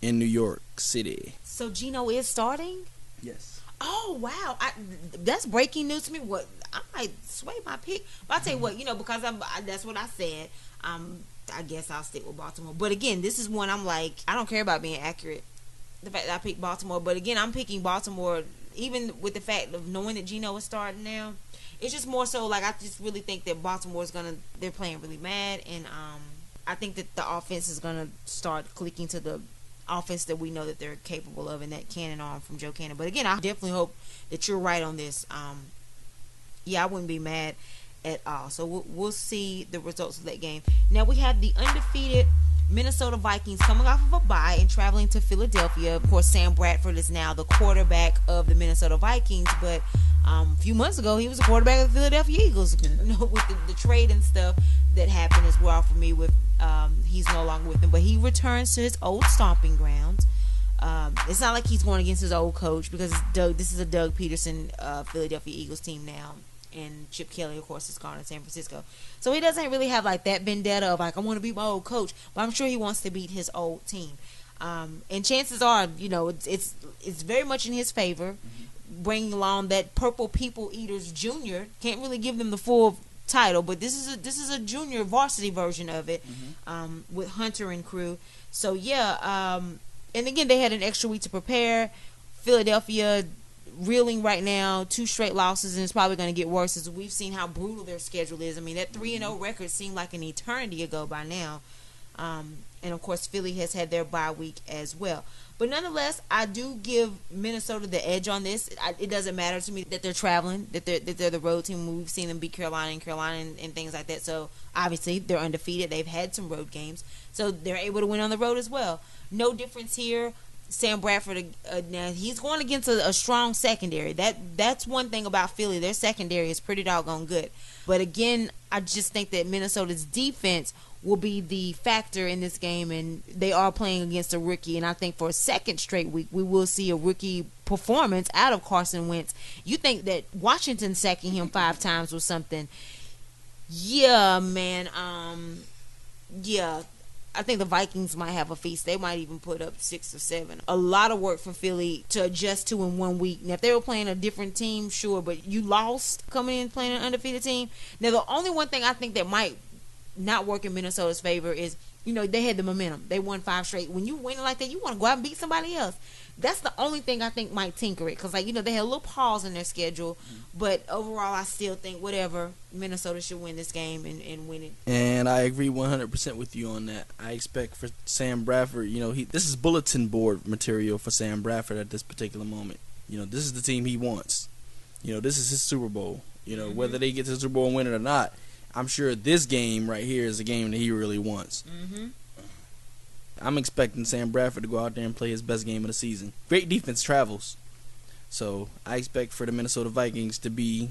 in New York City. So Geno is starting? Yes. Oh, wow. That's breaking news to me. What, I might sway my pick. But I'll tell you what, you know, because that's what I said. I guess I'll stick with Baltimore. But again, this is one I'm like, I don't care about being accurate. The fact that I picked Baltimore. But again, I'm picking Baltimore even with the fact of knowing that Geno is starting now. It's just more so like I just really think that Baltimore is they're playing really mad. And I think that the offense is going to start clicking to the offense that we know that they're capable of, and that cannon arm from Joe Cannon. But again, I definitely hope that you're right on this. I wouldn't be mad at all. So we'll see the results of that game. Now we have the undefeated Minnesota Vikings coming off of a bye and traveling to Philadelphia. Of course, Sam Bradford is now the quarterback of the Minnesota Vikings, but a few months ago he was the quarterback of the Philadelphia Eagles. With the trade and stuff that happened as well for me. With he's no longer with them, but he returns to his old stomping grounds. It's not like he's going against his old coach, because this is a Doug Peterson Philadelphia Eagles team now. And Chip Kelly, of course, is gone in San Francisco. So he doesn't really have like that vendetta of like, I want to beat my old coach. But I'm sure he wants to beat his old team. And chances are, it's very much in his favor. Mm-hmm. Bringing along that Purple People Eaters Junior. Can't really give them the full title, but this is a junior varsity version of it. Mm-hmm. With Hunter and crew. So yeah, and again, they had an extra week to prepare. Philadelphia reeling right now, 2 straight losses, and it's probably going to get worse as we've seen how brutal their schedule is. I mean, that 3-0 record seemed like an eternity ago by now. And of course, Philly has had their bye week as well. But nonetheless, I do give Minnesota the edge on this. It doesn't matter to me that they're traveling, that they're the road team. We've seen them beat Carolina and things like that. So obviously they're undefeated. They've had some road games, so they're able to win on the road as well. No difference here. Sam Bradford, now he's going against a strong secondary. That's one thing about Philly. Their secondary is pretty doggone good. But again, I just think that Minnesota's defense will be the factor in this game, and they are playing against a rookie. And I think for a second straight week, we will see a rookie performance out of Carson Wentz. You think that Washington sacking him 5 times was something? Yeah, man. Yeah. I think the Vikings might have a feast. They might even put up 6 or 7. A lot of work for Philly to adjust to in 1 week. Now, if they were playing a different team, sure, but you lost coming in playing an undefeated team. Now, the only one thing I think that might not work in Minnesota's favor is, they had the momentum. They won 5 straight. When you win like that, you want to go out and beat somebody else. That's the only thing I think might tinker it. Because, they had a little pause in their schedule. Mm-hmm. But overall, I still think whatever, Minnesota should win this game and win it. And I agree 100% with you on that. I expect for Sam Bradford, this is bulletin board material for Sam Bradford at this particular moment. This is the team he wants. This is his Super Bowl. Mm-hmm. Whether they get to the Super Bowl and win it or not, I'm sure this game right here is a game that he really wants. Mm-hmm. I'm expecting Sam Bradford to go out there and play his best game of the season. Great defense travels. So I expect for the Minnesota Vikings to be,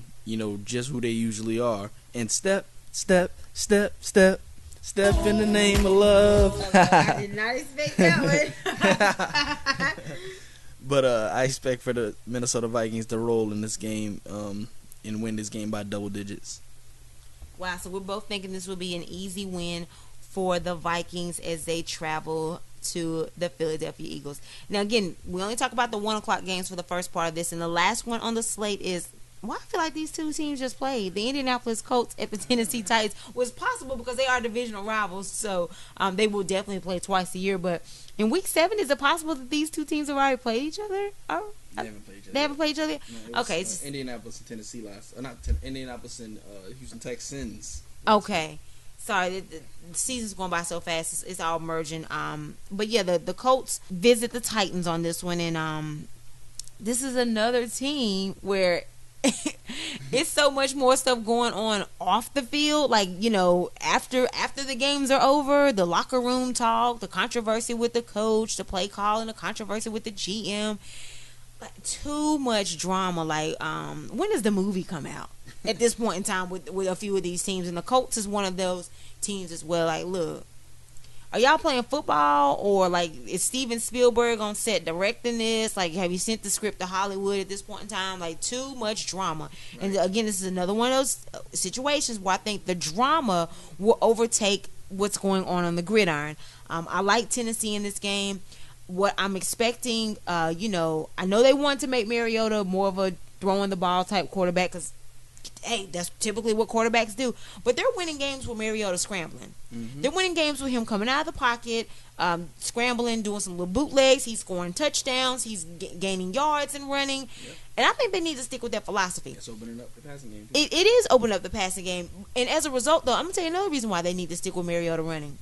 just who they usually are. And step in the name of love. I did not expect that one. But I expect for the Minnesota Vikings to roll in this game and win this game by double digits. Wow, so we're both thinking this will be an easy win for the Vikings as they travel to the Philadelphia Eagles. Now, again, we only talk about the 1 o'clock games for the first part of this, and the last one on the slate is, I feel like these two teams just played. The Indianapolis Colts at the Tennessee Titans was possible because they are divisional rivals, so they will definitely play twice a year. But in Week 7, is it possible that these two teams have already played each other? They haven't played each other. They haven't played each other? No, okay. It's Indianapolis and Tennessee last. Indianapolis and Houston Texans. Okay. Sorry, the season's going by so fast. It's all merging. But yeah, the Colts visit the Titans on this one, and this is another team where it's so much more stuff going on off the field. Like, after the games are over, the locker room talk, the controversy with the coach, the play call, and the controversy with the GM. Like, too much drama. Like, when does the movie come out? At this point in time with a few of these teams, and the Colts is one of those teams as well. Like, look, are y'all playing football, or like is Steven Spielberg on set directing this? Like, have you sent the script to Hollywood at this point in time? Like, too much drama. Right. And again, this is another one of those situations where I think the drama will overtake what's going on the gridiron. I like Tennessee in this game. What I'm expecting, I know they want to make Mariota more of a throwing the ball type quarterback, because hey, that's typically what quarterbacks do. But they're winning games with Mariota scrambling. Mm-hmm. They're winning games with him coming out of the pocket, scrambling, doing some little bootlegs. He's scoring touchdowns. He's gaining yards and running. Yep. And I think they need to stick with that philosophy. It's opening up the passing game. It is opening up the passing game. And as a result, though, I'm going to tell you another reason why they need to stick with Mariota running.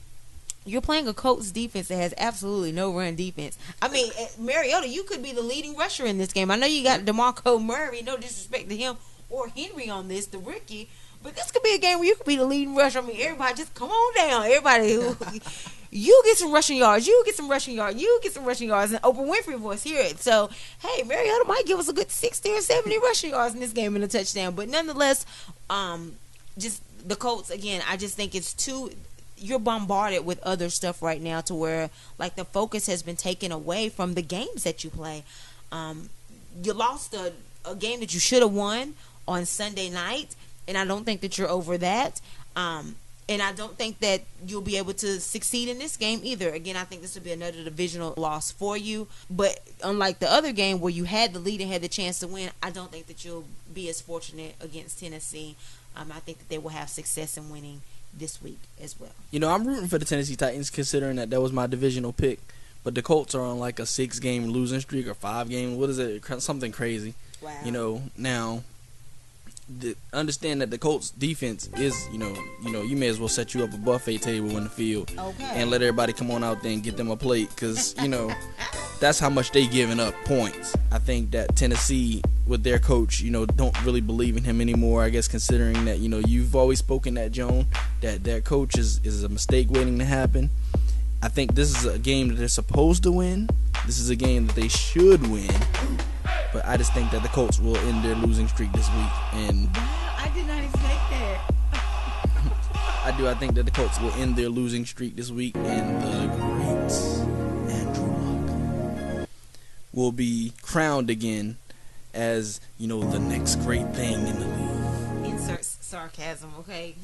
You're playing a Colts defense that has absolutely no run defense. I mean, Mariota, you could be the leading rusher in this game. I know you got DeMarco Murray, no disrespect to him, or Henry on this, the rookie. But this could be a game where you could be the leading rusher. I mean, everybody just come on down. Everybody, you get some rushing yards, you get some rushing yards, you get some rushing yards, and Oprah Winfrey voice hear it. So, hey, Mariota might give us a good 60 or 70 rushing yards in this game and a touchdown. But nonetheless, just the Colts, again, I just think it's too... You're bombarded with other stuff right now to where, like, the focus has been taken away from the games that you play. You lost a game that you should have won on Sunday night, and I don't think that you're over that. And I don't think that you'll be able to succeed in this game either. Again, I think this will be another divisional loss for you. But unlike the other game where you had the lead and had the chance to win, I don't think that you'll be as fortunate against Tennessee. I think that they will have success in winning this week as well. You know, I'm rooting for the Tennessee Titans considering that was my divisional pick. But the Colts are on like a 6-game losing streak or 5-game. What is it? Something crazy. Wow. You know, now, understand that the Colts defense is, you may as well set you up a buffet table in the field. Okay. And let everybody come on out there and get them a plate because, that's how much they giving up points. I think that Tennessee, with their coach, don't really believe in him anymore. I guess considering that, you've always spoken that, Joan, that their coach is a mistake waiting to happen. I think this is a game that they're supposed to win. This is a game that they should win. But I just think that the Colts will end their losing streak this week. And I did not expect that. I think that the Colts will end their losing streak this week. And the great Andrew Luck will be crowned again as, the next great thing in the league. Insert sarcasm, okay?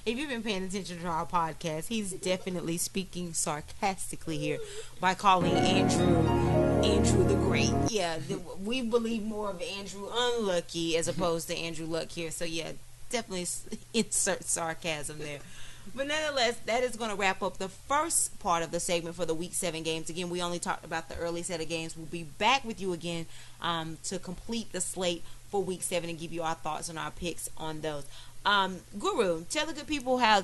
If you've been paying attention to our podcast, he's definitely speaking sarcastically here by calling Andrew the Great. Yeah, we believe more of Andrew Unlucky as opposed to Andrew Luck here. So yeah, definitely insert sarcasm there. But nonetheless, that is going to wrap up the first part of the segment for the Week 7 games. Again, we only talked about the early set of games. We'll be back with you again to complete the slate for Week 7 and give you our thoughts and our picks on those. Guru, tell the good people how,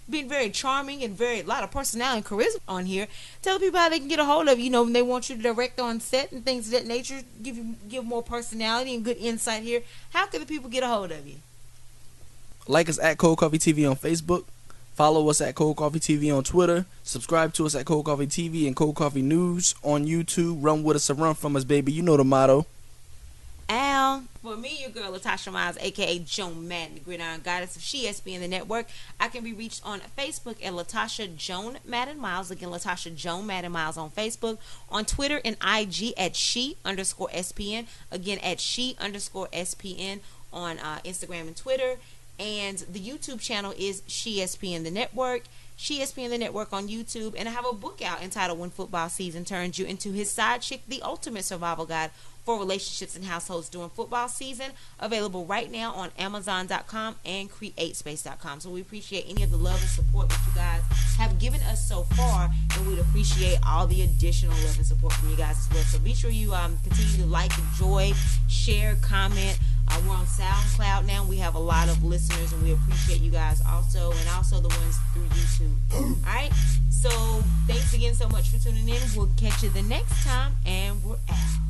being very charming and a lot of personality and charisma on here. Tell the people how they can get a hold of you, when they want you to direct on set and things of that nature, give more personality and good insight here. How can the people get a hold of you? Like us at Cold Coffee TV on Facebook. Follow us at Cold Coffee TV on Twitter. Subscribe to us at Cold Coffee TV and Cold Coffee News on YouTube. Run with us or run from us, baby. You know the motto. Al, for me, your girl Latasha Miles, aka Joan Madden, the Gridiron Goddess of SheSB the network. I can be reached on Facebook at Latasha Joan Madden Miles. Again, Latasha Joan Madden Miles on Facebook. On Twitter and IG at she_SPN. Again, at she_SPN on Instagram and Twitter. And the YouTube channel is SheSPN the network. SheSPN the network on YouTube. And I have a book out entitled When Football Season Turns You Into His Side Chick, the ultimate survival guide for relationships and households during football season, available right now on Amazon.com and CreateSpace.com. So we appreciate any of the love and support that you guys have given us so far, and we'd appreciate all the additional love and support from you guys as well. So be sure you continue to like, enjoy, share, comment. We're on SoundCloud now. We have a lot of listeners, and we appreciate you guys also, and also the ones through YouTube. All right? So thanks again so much for tuning in. We'll catch you the next time, and we're out.